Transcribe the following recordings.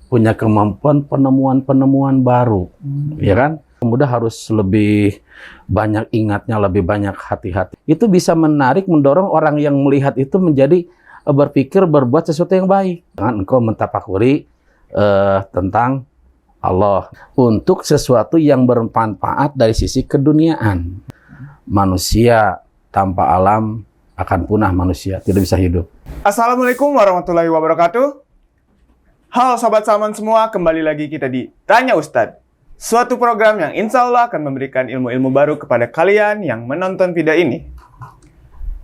punya kemampuan penemuan-penemuan baru, ya kan? Pemuda harus lebih banyak ingatnya, lebih banyak hati-hati. Itu bisa menarik, mendorong orang yang melihat itu menjadi berpikir berbuat sesuatu yang baik. Jangan engkau mentafakuri tentang Allah untuk sesuatu yang bermanfaat dari sisi keduniaan. Manusia tanpa alam akan punah, manusia tidak bisa hidup. Assalamualaikum warahmatullahi wabarakatuh. Halo Sobat Salman semua, kembali lagi kita di Tanya Ustadz. Suatu program yang insya Allah akan memberikan ilmu-ilmu baru kepada kalian yang menonton video ini.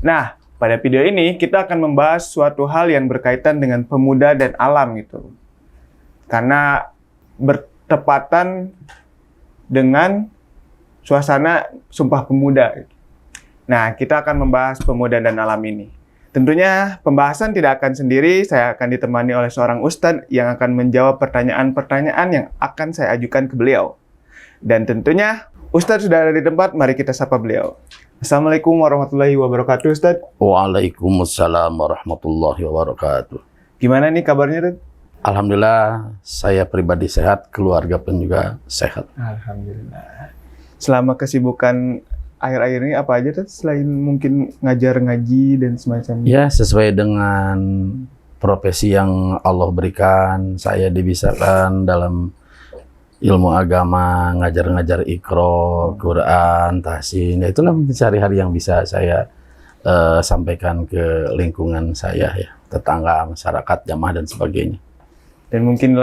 Nah, pada video ini kita akan membahas suatu hal yang berkaitan dengan pemuda dan alam gitu. Karena bertepatan dengan suasana Sumpah Pemuda. Nah, kita akan membahas pemuda dan alam ini. Tentunya pembahasan tidak akan sendiri, saya akan ditemani oleh seorang ustadz yang akan menjawab pertanyaan-pertanyaan yang akan saya ajukan ke beliau. Dan tentunya ustadz sudah ada di tempat, mari kita sapa beliau. Assalamualaikum warahmatullahi wabarakatuh, Ustadz. Waalaikumsalam warahmatullahi wabarakatuh. Gimana nih kabarnya, Ustadz? Alhamdulillah, saya pribadi sehat, keluarga pun juga sehat. Alhamdulillah. Selama kesibukan akhir-akhir ini apa aja tuh selain mungkin ngajar ngaji dan semacamnya? Ya, sesuai dengan profesi yang Allah berikan, saya dibisakan dalam ilmu agama, ngajar-ngajar Iqra, Quran, tahsin. Ya, itulah sehari-hari yang bisa saya sampaikan ke lingkungan saya, ya, tetangga, masyarakat, jamaah dan sebagainya. Dan mungkin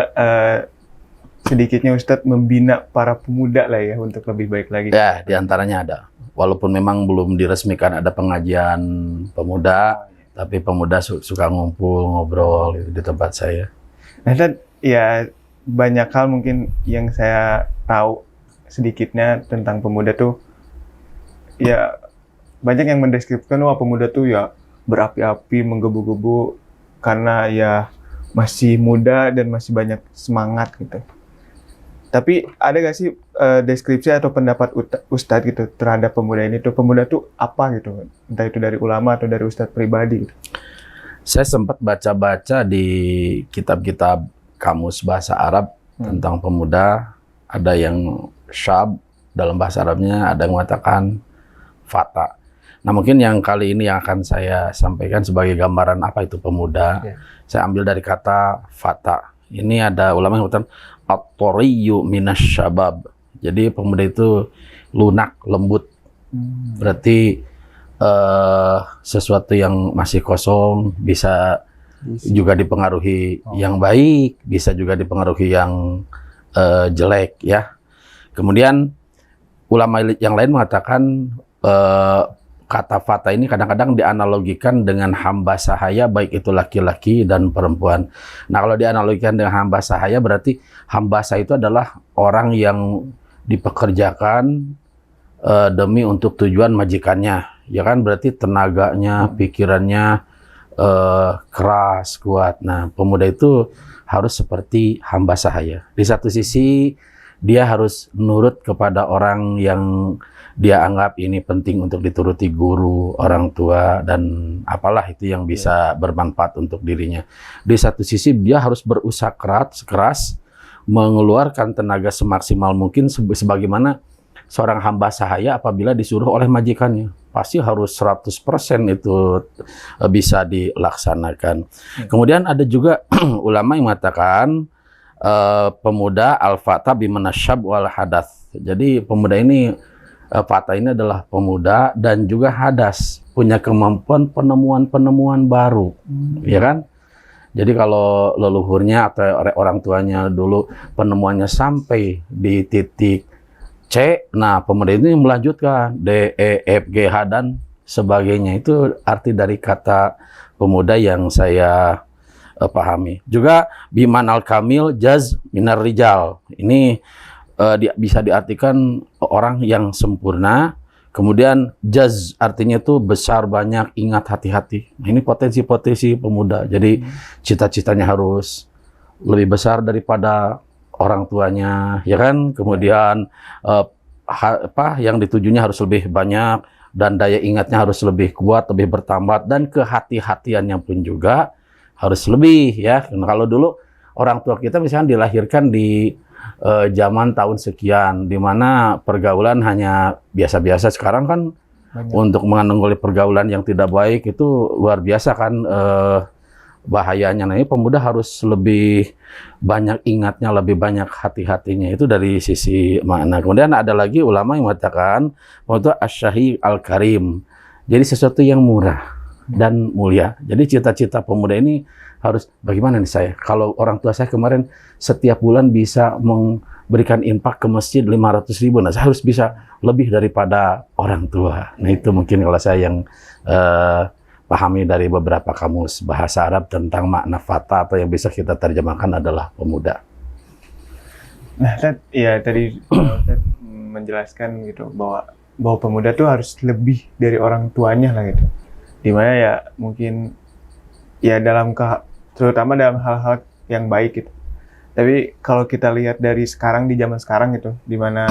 sedikitnya Ustadz membina para pemuda lah ya untuk lebih baik lagi. Ya, diantaranya ada. Walaupun memang belum diresmikan ada pengajian pemuda, tapi pemuda suka ngumpul, ngobrol gitu di tempat saya. Nah, Ustadz, ya banyak hal mungkin yang saya tahu sedikitnya tentang pemuda tuh, ya banyak yang mendeskripsikan wah pemuda tuh ya berapi-api, menggebu-gebu karena ya masih muda dan masih banyak semangat gitu. Tapi ada gak sih deskripsi atau pendapat Ustadz gitu terhadap pemuda ini tuh? Pemuda tuh apa gitu? Entah itu dari ulama atau dari Ustadz pribadi gitu. Saya sempat baca-baca di kitab-kitab kamus bahasa Arab tentang pemuda. Ada yang syab, dalam bahasa Arabnya ada yang mengatakan fata. Nah, mungkin yang kali ini yang akan saya sampaikan sebagai gambaran apa itu pemuda. Saya ambil dari kata fata. Ini ada ulama yang mengatakan at-tariyu minasyabab. Jadi pemuda itu lunak, lembut. Berarti sesuatu yang masih kosong bisa juga dipengaruhi yang baik, bisa juga dipengaruhi yang jelek, ya. Kemudian ulama yang lain mengatakan kata fata ini kadang-kadang dianalogikan dengan hamba sahaya, baik itu laki-laki dan perempuan. Nah, kalau dianalogikan dengan hamba sahaya, berarti hamba sahaya itu adalah orang yang dipekerjakan demi untuk tujuan majikannya. Ya kan, berarti tenaganya, pikirannya keras, kuat. Nah, pemuda itu harus seperti hamba sahaya. Di satu sisi, dia harus nurut kepada orang yang dia anggap ini penting untuk dituruti, guru, orang tua, dan apalah itu yang bisa bermanfaat untuk dirinya. Di satu sisi dia harus berusaha keras, mengeluarkan tenaga semaksimal mungkin sebagaimana seorang hamba sahaya apabila disuruh oleh majikannya. Pasti harus 100% itu bisa dilaksanakan. Kemudian ada juga ulama yang mengatakan pemuda al-fata bimanasyab wal hadath. Jadi pemuda ini fata ini adalah pemuda dan juga hadas, punya kemampuan penemuan-penemuan baru, ya kan? Jadi kalau leluhurnya atau orang tuanya dulu penemuannya sampai di titik C, nah pemuda ini melanjutkan D, E, F, G, H dan sebagainya. Itu arti dari kata pemuda yang saya pahami. Juga biman al-kamil jaz minar rijal. Ini bisa diartikan orang yang sempurna. Kemudian jaz artinya itu besar, banyak, ingat, hati-hati. Ini potensi-potensi pemuda. Jadi cita-citanya harus lebih besar daripada orang tuanya, ya kan? Kemudian yang ditujunya harus lebih banyak dan daya ingatnya harus lebih kuat, lebih bertambah, dan kehati-hatiannya pun juga harus lebih, ya. Nah, kalau dulu orang tua kita misalnya dilahirkan di zaman tahun sekian, di mana pergaulan hanya biasa-biasa. Sekarang kan Banyak. untuk menanggulangi pergaulan yang tidak baik itu luar biasa kan bahayanya. Nah, ini pemuda harus lebih banyak ingatnya, lebih banyak hati-hatinya, itu dari sisi makna. Kemudian ada lagi ulama yang mengatakan bahwa itu asy-syahi al-karim. Jadi sesuatu yang murah dan mulia. Jadi cita-cita pemuda ini harus, bagaimana nih saya? Kalau orang tua saya kemarin setiap bulan bisa memberikan infak ke masjid 500.000, nah saya harus bisa lebih daripada orang tua. Nah itu mungkin kalau saya yang pahami dari beberapa kamus bahasa Arab tentang makna fata atau yang bisa kita terjemahkan adalah pemuda. Nah, tadi Ted menjelaskan gitu bahwa pemuda tuh harus lebih dari orang tuanya lah gitu. Dimana ya mungkin ya terutama dalam hal-hal yang baik gitu. Tapi kalau kita lihat dari sekarang, di zaman sekarang gitu, dimana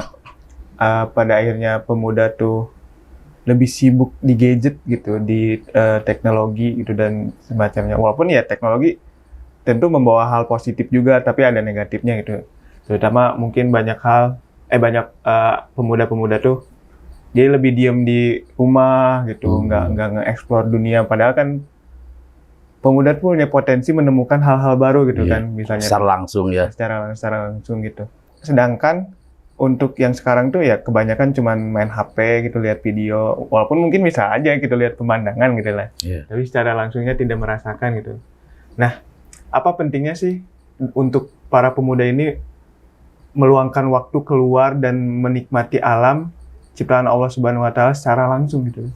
pada akhirnya pemuda tuh lebih sibuk di gadget gitu, di teknologi gitu dan semacamnya. Walaupun ya teknologi tentu membawa hal positif juga, tapi ada negatifnya gitu. Terutama mungkin banyak pemuda-pemuda tuh jadi lebih diem di rumah gitu, nggak nge-explore dunia. Padahal kan pemuda punya potensi menemukan hal-hal baru gitu kan, misalnya secara langsung ya. Secara langsung gitu. Sedangkan untuk yang sekarang tuh ya kebanyakan cuman main HP gitu, lihat video, walaupun mungkin bisa aja gitu lihat pemandangan gitu lah. Tapi secara langsungnya tidak merasakan gitu. Nah, apa pentingnya sih untuk para pemuda ini meluangkan waktu keluar dan menikmati alam ciptaan Allah Subhanahu wa Ta'ala secara langsung gitu?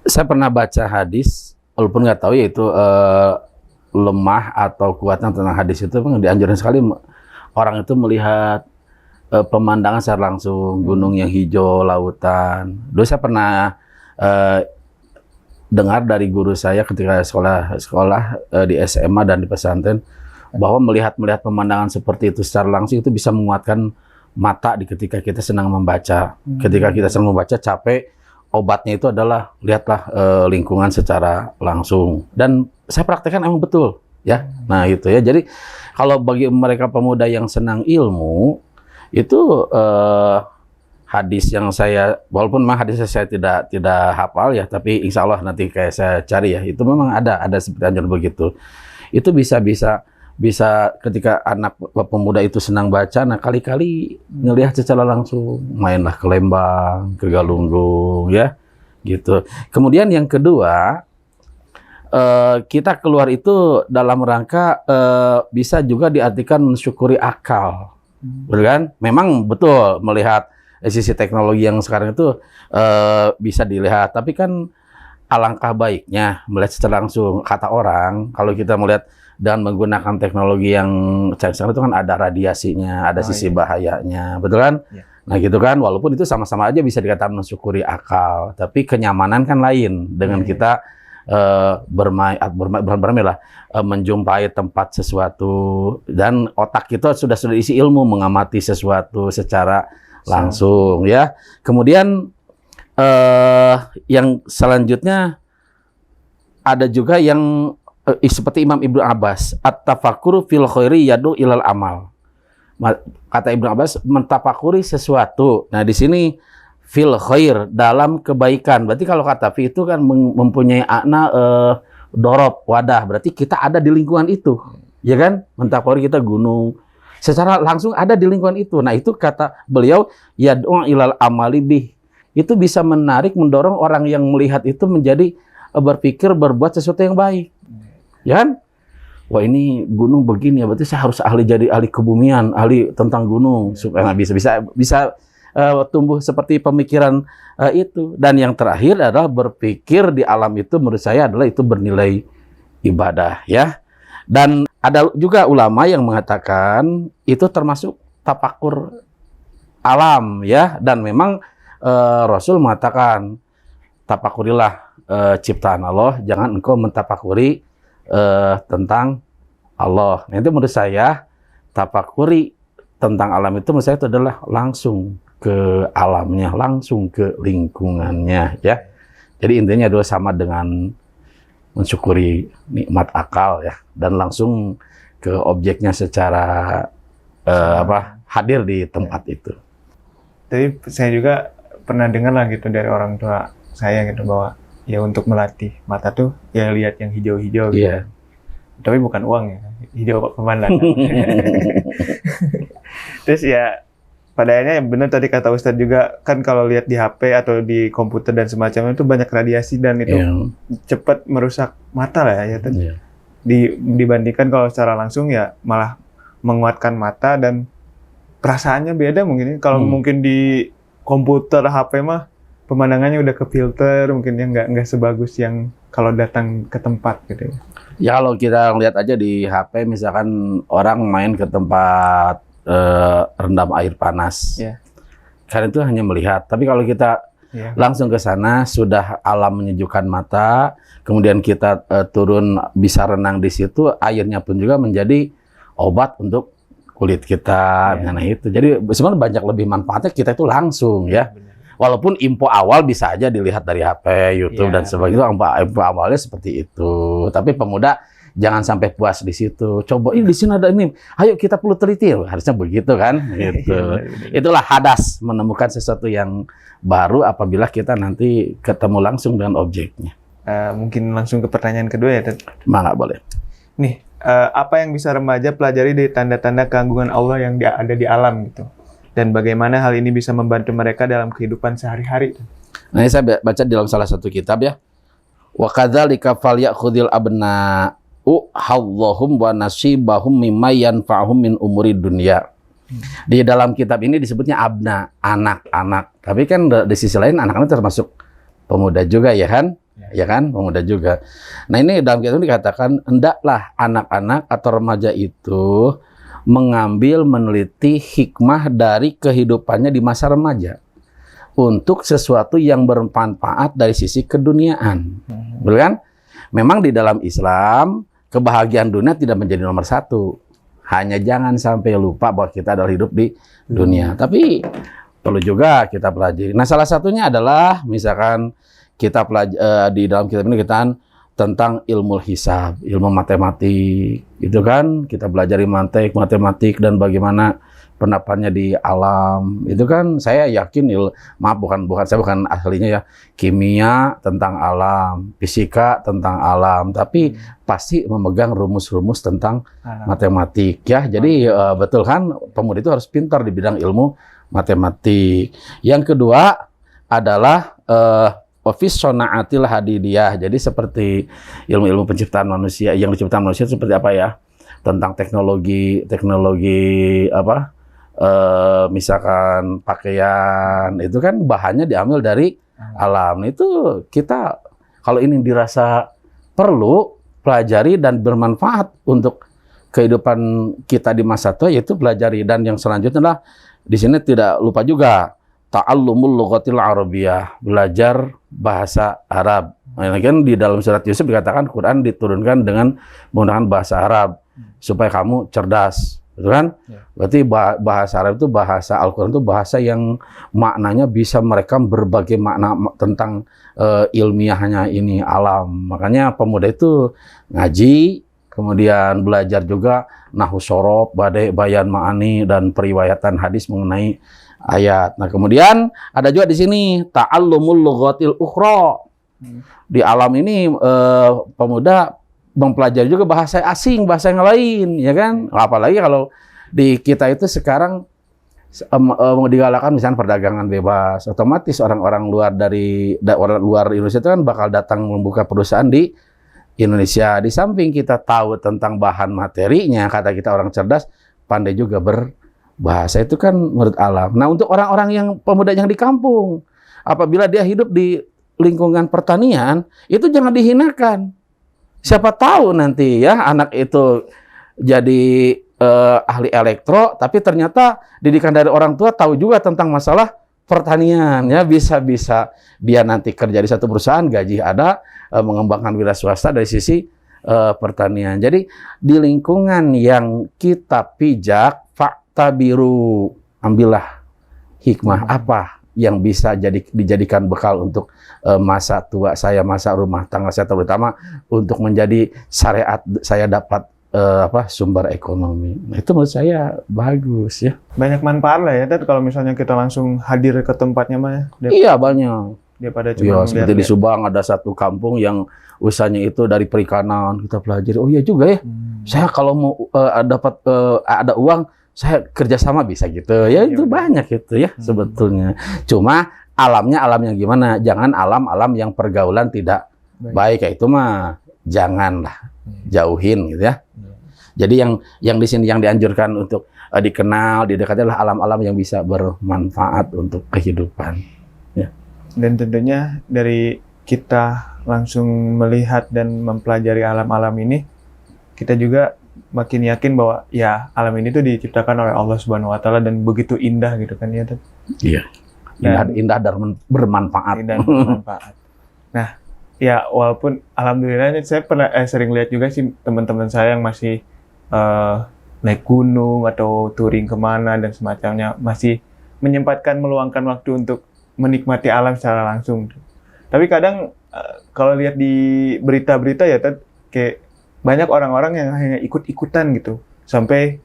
Saya pernah baca hadis, walaupun nggak tahu ya itu lemah atau kuatnya tentang hadis itu, memang dianjurkan sekali orang itu melihat pemandangan secara langsung, gunung yang hijau, lautan. Dulu saya pernah dengar dari guru saya ketika sekolah di SMA dan di pesantren, bahwa melihat pemandangan seperti itu secara langsung itu bisa menguatkan mata ketika kita senang membaca. Ketika kita senang membaca capek, obatnya itu adalah lihatlah lingkungan secara langsung. Dan saya praktekkan emang betul ya. Nah itu ya. Jadi kalau bagi mereka pemuda yang senang ilmu, itu hadis yang saya, walaupun memang hadisnya saya tidak hafal ya, tapi insya Allah nanti kayak saya cari ya, itu memang ada seperti anjuran begitu. Itu bisa ketika anak pemuda itu senang baca, nah kali-kali ngelihat secara langsung, mainlah ke Lembang, ke Galunggung ya, gitu. Kemudian yang kedua, kita keluar itu dalam rangka bisa juga diartikan mensyukuri akal. Betul kan? Memang betul melihat sisi teknologi yang sekarang itu bisa dilihat, tapi kan alangkah baiknya melihat secara langsung. Kata orang, kalau kita melihat dan menggunakan teknologi yang sekarang itu kan ada radiasinya, ada sisi bahayanya, betul kan? Ya. Nah gitu kan, walaupun itu sama-sama aja bisa dikatakan mensyukuri akal, tapi kenyamanan kan lain dengan kita bermain lah, menjumpai tempat sesuatu dan otak kita sudah isi ilmu, mengamati sesuatu secara langsung ya. Kemudian yang selanjutnya ada juga yang seperti Imam Ibnu Abbas, at-tafakkur fil khairi yadu ilal amal. Kata Ibnu Abbas, mentafakuri sesuatu. Nah di sini fil khair, dalam kebaikan. Berarti kalau kata fi itu kan mempunyai makna dorob, wadah. Berarti kita ada di lingkungan itu, ya kan? Mentafakuri kita gunung, secara langsung ada di lingkungan itu. Nah itu kata beliau, yad'u ilal amali bih. Itu bisa menarik, mendorong orang yang melihat itu menjadi berpikir berbuat sesuatu yang baik, ya kan? Wah ini gunung begini ya, berarti saya harus jadi ahli kebumian, ahli tentang gunung supaya bisa tumbuh seperti pemikiran itu. Dan yang terakhir adalah berpikir di alam itu, menurut saya adalah itu bernilai ibadah ya. Dan ada juga ulama yang mengatakan itu termasuk tafakur alam ya. Dan memang Rasul mengatakan tafakurilah ciptaan Allah, jangan engkau mentafakuri tentang Allah. Nah, itu menurut saya tafakuri tentang alam itu menurut saya itu adalah langsung ke alamnya, langsung ke lingkungannya ya. Jadi intinya adalah sama dengan mensyukuri nikmat akal ya, dan langsung ke objeknya secara hadir di tempat itu. Tapi saya juga pernah dengar lah gitu dari orang tua saya gitu bahwa ya untuk melatih mata tuh ya lihat yang hijau-hijau gitu. Iya. Tapi bukan uang ya, hijau pemandangan. Terus ya pada akhirnya benar tadi kata Ustadz juga kan kalau lihat di HP atau di komputer dan semacamnya itu banyak radiasi dan itu cepat merusak mata lah ya. Iya. Dibandingkan kalau secara langsung ya malah menguatkan mata dan perasaannya beda mungkin. Kalau mungkin di komputer HP mah pemandangannya udah ke filter, mungkin ya nggak sebagus yang kalau datang ke tempat gitu ya. Ya kalau kita lihat aja di HP misalkan orang main ke tempat rendam air panas, kan itu hanya melihat. Tapi kalau kita langsung ke sana sudah alam menyejukkan mata, kemudian kita turun bisa renang di situ, airnya pun juga menjadi obat untuk kulit kita, nah itu. Jadi sebenarnya banyak lebih manfaatnya kita itu langsung ya. Walaupun info awal bisa aja dilihat dari HP, YouTube dan sebagainya, info awalnya seperti itu. Tapi pemuda jangan sampai puas di situ. Coba di sini ada ini, ayo kita perlu teliti. Harusnya begitu kan? Gitu. Itulah hadas, menemukan sesuatu yang baru apabila kita nanti ketemu langsung dengan objeknya. Mungkin langsung ke pertanyaan kedua ya, Ted? Nggak boleh. Nih, apa yang bisa remaja pelajari dari tanda-tanda keagungan Allah yang ada di alam gitu? Dan bagaimana hal ini bisa membantu mereka dalam kehidupan sehari-hari? Nah, ini saya baca di dalam salah satu kitab ya. Wa kadzalika falyakhudhil abna'u hadzahum wa nasibahum mimma yanfa'uhum min umuri dunya. Di dalam kitab ini disebutnya abna, anak-anak. Tapi kan di sisi lain anak-anak termasuk pemuda juga ya kan? Ya kan, pemuda juga. Nah, ini dalam kitab ini dikatakan hendaklah anak-anak atau remaja itu mengambil meneliti hikmah dari kehidupannya di masa remaja untuk sesuatu yang bermanfaat dari sisi keduniaan. Betul kan? Memang di dalam Islam kebahagiaan dunia tidak menjadi nomor satu. Hanya jangan sampai lupa bahwa kita adalah hidup di dunia. Tapi perlu juga kita pelajari. Nah, salah satunya adalah misalkan kita di dalam kitab ini kita tentang ilmu hisab, ilmu matematik, itu kan kita pelajari matematik dan bagaimana pendapatnya di alam. Itu kan saya yakin, saya bukan ahlinya ya, kimia tentang alam, fisika tentang alam, tapi pasti memegang rumus-rumus tentang matematik ya. Jadi betul kan, pemuda itu harus pintar di bidang ilmu matematik. Yang kedua adalah office sonaatil hadidiyah. Jadi seperti ilmu-ilmu penciptaan manusia, yang diciptakan manusia seperti apa ya? Tentang teknologi apa? Misalkan pakaian, itu kan bahannya diambil dari alam. Itu kita kalau ini dirasa perlu pelajari dan bermanfaat untuk kehidupan kita di masa tua, yaitu pelajari. Dan yang selanjutnya adalah di sini tidak lupa juga ta'allumul lughatil arabiyyah, belajar bahasa Arab. Nah, kan di dalam surat Yusuf dikatakan Quran diturunkan dengan menggunakan bahasa Arab supaya kamu cerdas, betul kan? Berarti bahasa Arab itu, bahasa Al-Quran itu bahasa yang maknanya bisa merekam berbagai makna tentang ilmiahnya ini alam. Makanya pemuda itu ngaji, kemudian belajar juga nahwu shorof, bayan ma'ani dan periwayatan hadis mengenai ayat. Nah, kemudian ada juga di sini ta'allumul lughatil ukhra. Di alam ini pemuda mempelajari juga bahasa asing, bahasa yang lain, ya kan? Apalagi kalau di kita itu sekarang digalakan misalnya perdagangan bebas, otomatis orang-orang luar Indonesia itu kan bakal datang membuka perusahaan di Indonesia. Di samping kita tahu tentang bahan materinya, kata kita orang cerdas, pandai juga bahasa itu kan menurut alam. Nah, untuk orang-orang yang pemuda yang di kampung, apabila dia hidup di lingkungan pertanian, itu jangan dihinakan. Siapa tahu nanti ya anak itu jadi ahli elektro, tapi ternyata didikan dari orang tua tahu juga tentang masalah pertanian, ya bisa dia nanti kerja di satu perusahaan, gaji ada, mengembangkan wira swasta dari sisi pertanian. Jadi di lingkungan yang kita pijak, tabiru, ambillah hikmah apa yang bisa dijadikan bekal untuk masa tua saya, masa rumah tangga saya, terutama untuk menjadi syariat saya dapat sumber ekonomi. Nah, itu menurut saya bagus ya. Banyak manfaat lah ya, Ted, kalau misalnya kita langsung hadir ke tempatnya mah ya. Iya, banyak. Daripada Iya, cuma seperti di Subang ada satu kampung yang usahanya itu dari perikanan, kita pelajari. Oh iya juga ya. Saya kalau mau dapat ada uang, saya kerjasama bisa gitu. Ya itu banyak gitu ya sebetulnya. Cuma alamnya gimana? Jangan alam-alam yang pergaulan tidak baik. Kayak itu mah janganlah, jauhin gitu ya. Jadi yang di sini yang dianjurkan untuk dikenal, didekati adalah alam-alam yang bisa bermanfaat untuk kehidupan. Ya. Dan tentunya dari kita langsung melihat dan mempelajari alam-alam ini, kita juga makin yakin bahwa ya alam ini tuh diciptakan oleh Allah Subhanahu wa taala dan begitu indah gitu kan ya. Iya. Indah dan bermanfaat. Dan bermanfaat. Nah, ya walaupun alhamdulillah saya pernah sering lihat juga sih teman-teman saya yang masih naik gunung atau touring kemana dan semacamnya, masih menyempatkan meluangkan waktu untuk menikmati alam secara langsung. Tapi kadang kalau lihat di berita-berita ya, kayak banyak orang-orang yang hanya ikut-ikutan gitu, sampai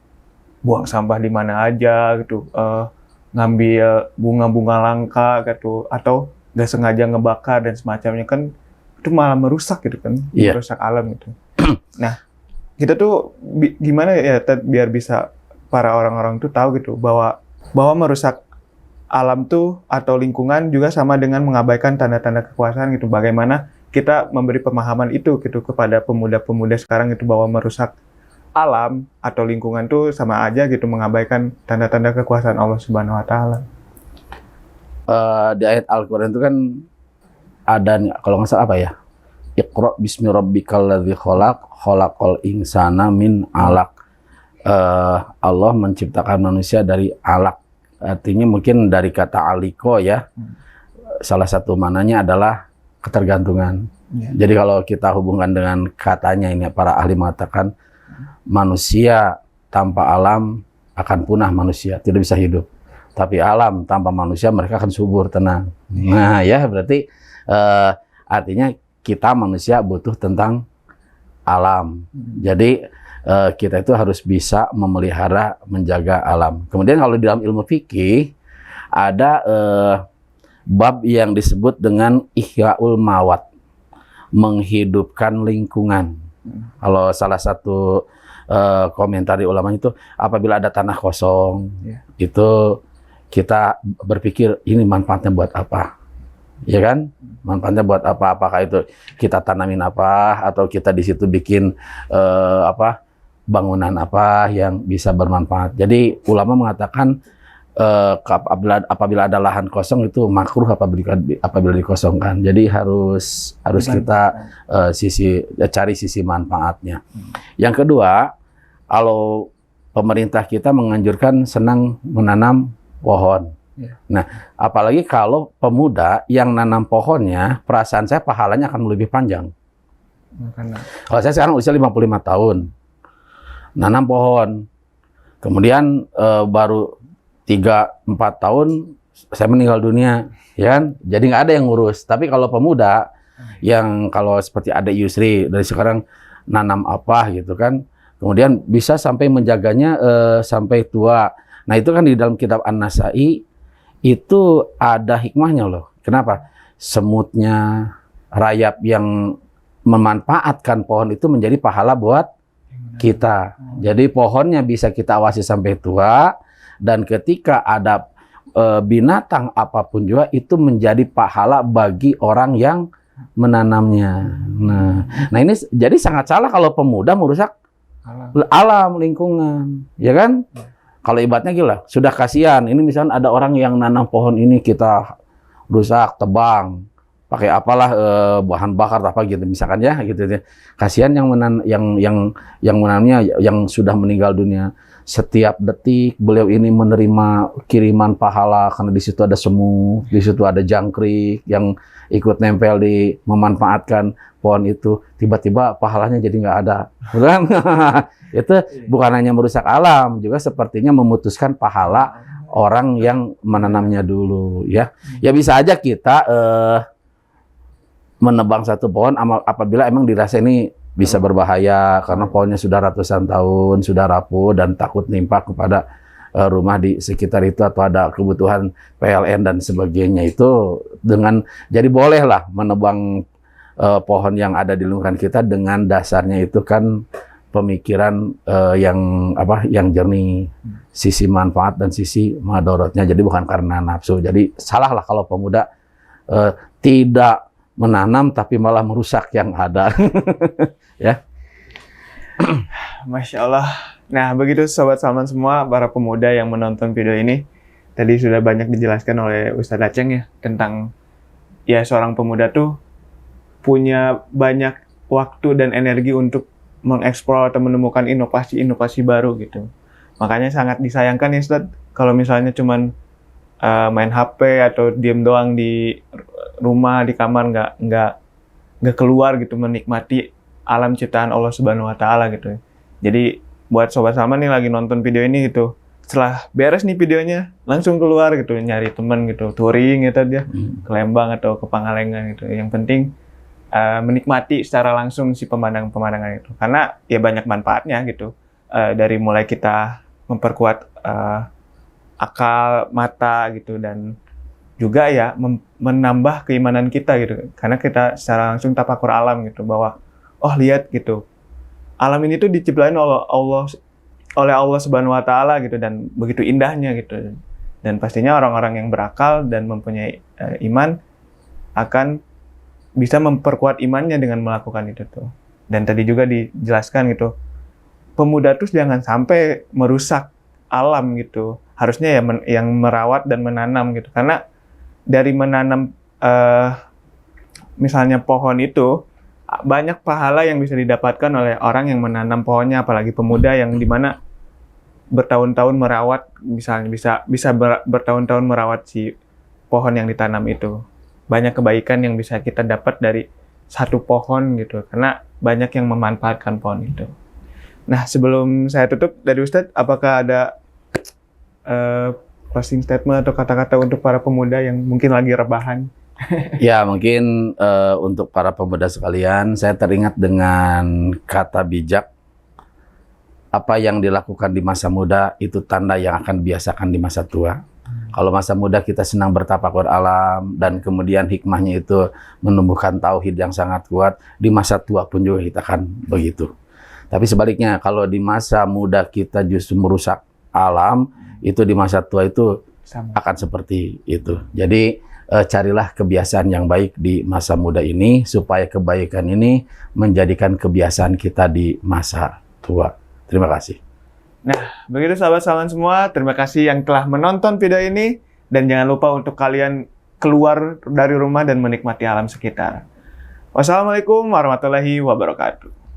buang sampah di mana aja gitu, ngambil bunga-bunga langka gitu, atau nggak sengaja ngebakar dan semacamnya, kan itu malah merusak gitu kan, merusak alam gitu. Nah, kita tuh gimana ya Ted, biar bisa para orang-orang tuh tahu gitu bahwa merusak alam tuh atau lingkungan juga sama dengan mengabaikan tanda-tanda kekuasaan gitu. Bagaimana kita memberi pemahaman itu gitu kepada pemuda-pemuda sekarang itu, bahwa merusak alam atau lingkungan tuh sama aja gitu mengabaikan tanda-tanda kekuasaan Allah Subhanahu wa taala. Di ayat Al-Qur'an itu kan ada, kalau nggak salah apa ya? Iqra bismi rabbikal ladzi khalaq, khalaqal insana min alaq. Allah menciptakan manusia dari alaq. Artinya mungkin dari kata aliko ya. Salah satu mananya adalah ketergantungan. Jadi kalau kita hubungkan dengan katanya ini, para ahli mengatakan manusia tanpa alam akan punah, manusia tidak bisa hidup. Tapi alam tanpa manusia mereka akan subur, tenang. Nah ya, berarti artinya kita manusia butuh tentang alam. Jadi kita itu harus bisa memelihara, menjaga alam. Kemudian kalau di dalam ilmu fikih ada bab yang disebut dengan ihyaul mawat, menghidupkan lingkungan. Kalau salah satu komentar di ulama itu, apabila ada tanah kosong, itu kita berpikir ini manfaatnya buat apa? Ya kan, manfaatnya buat apa? Apakah itu kita tanamin apa, atau kita di situ bikin bangunan apa yang bisa bermanfaat. Jadi ulama mengatakan apabila ada lahan kosong itu makruh apabila dikosongkan. Jadi harus kita cari sisi manfaatnya. Yang kedua, kalau pemerintah kita menganjurkan senang menanam pohon. Nah, apalagi kalau pemuda yang nanam pohonnya, perasaan saya pahalanya akan lebih panjang. Kalau saya sekarang usia 55 tahun, nanam pohon, kemudian baru 3-4 tahun saya meninggal dunia, ya kan? Jadi nggak ada yang ngurus. Tapi kalau pemuda yang kalau seperti ada Yusri dari sekarang nanam apa gitu kan, kemudian bisa sampai menjaganya sampai tua. Nah itu kan di dalam kitab An-Nasai itu ada hikmahnya loh. Kenapa? Semutnya, rayap yang memanfaatkan pohon itu menjadi pahala buat kita. Jadi pohonnya bisa kita awasi sampai tua, dan ketika ada binatang apapun juga itu menjadi pahala bagi orang yang menanamnya. Nah ini jadi sangat salah kalau pemuda merusak alam lingkungan, ya kan? Kalau ibaratnya gila, sudah kasihan. Ini misalnya ada orang yang nanam pohon ini kita rusak, tebang, pakai apalah bahan bakar apa gitu misalkan ya gitu ya. Kasihan yang menanamnya yang sudah meninggal dunia. Setiap detik beliau ini menerima kiriman pahala karena di situ ada semut, di situ ada jangkrik yang ikut nempel di memanfaatkan pohon itu. Tiba-tiba pahalanya jadi nggak ada, bukan? Itu bukan hanya merusak alam, juga sepertinya memutuskan pahala orang yang menanamnya dulu, ya. Ya bisa aja kita menebang satu pohon apabila emang dirasa ini bisa berbahaya karena pohonnya sudah ratusan tahun, sudah rapuh dan takut nimpa kepada rumah di sekitar itu atau ada kebutuhan PLN dan sebagainya. Itu dengan jadi bolehlah menebang pohon yang ada di lingkungan kita dengan dasarnya itu kan pemikiran yang jernih, sisi manfaat dan sisi madorotnya. Jadi bukan karena nafsu. Jadi salah lah kalau pemuda tidak menanam tapi malah merusak yang ada. Ya. Masya Allah. Nah, begitu Sobat Salman semua, para pemuda yang menonton video ini, tadi sudah banyak dijelaskan oleh Ustadz Aceng ya, tentang ya seorang pemuda tuh punya banyak waktu dan energi untuk mengeksplor atau menemukan inovasi-inovasi baru gitu. Makanya sangat disayangkan ya Ustadz, kalau misalnya cuman main HP atau diem doang di rumah, di kamar, nggak keluar gitu menikmati alam ciptaan Allah Subhanahu Wa Taala gitu. Jadi buat Sobat Salman nih lagi nonton video ini gitu, setelah beres nih videonya langsung keluar gitu, nyari teman gitu, touring gitu dia ke Lembang atau ke Pangalengan gitu. Yang penting menikmati secara langsung si pemandangan itu, karena ya banyak manfaatnya gitu. Dari mulai kita memperkuat akal, mata gitu, dan juga ya menambah keimanan kita gitu, karena kita secara langsung tafakur alam gitu, bahwa oh lihat gitu, alam ini tuh diciptain oleh Allah Subhanahu Wa Taala gitu, dan begitu indahnya gitu. Dan pastinya orang-orang yang berakal dan mempunyai iman akan bisa memperkuat imannya dengan melakukan itu tuh. Dan tadi juga dijelaskan gitu, pemuda tuh jangan sampai merusak alam gitu. Harusnya ya yang merawat dan menanam gitu. Karena dari menanam misalnya pohon itu, banyak pahala yang bisa didapatkan oleh orang yang menanam pohonnya, apalagi pemuda yang dimana bertahun-tahun merawat, misalnya bisa bertahun-tahun merawat si pohon yang ditanam itu. Banyak kebaikan yang bisa kita dapat dari satu pohon gitu, karena banyak yang memanfaatkan pohon itu. Nah, sebelum saya tutup dari Ustadz, apakah ada closing statement atau kata-kata untuk para pemuda yang mungkin lagi rebahan? Ya, mungkin untuk para pemuda sekalian, saya teringat dengan kata bijak, apa yang dilakukan di masa muda itu tanda yang akan biasakan di masa tua. Kalau masa muda kita senang bertafakur alam dan kemudian hikmahnya itu menumbuhkan tauhid yang sangat kuat, di masa tua pun juga kita akan begitu. Tapi sebaliknya, kalau di masa muda kita justru merusak alam, itu di masa tua itu akan seperti itu. Jadi carilah kebiasaan yang baik di masa muda ini, supaya kebaikan ini menjadikan kebiasaan kita di masa tua. Terima kasih. Nah, begitu sahabat Salman semua, terima kasih yang telah menonton video ini, dan jangan lupa untuk kalian keluar dari rumah dan menikmati alam sekitar. Wassalamualaikum warahmatullahi wabarakatuh.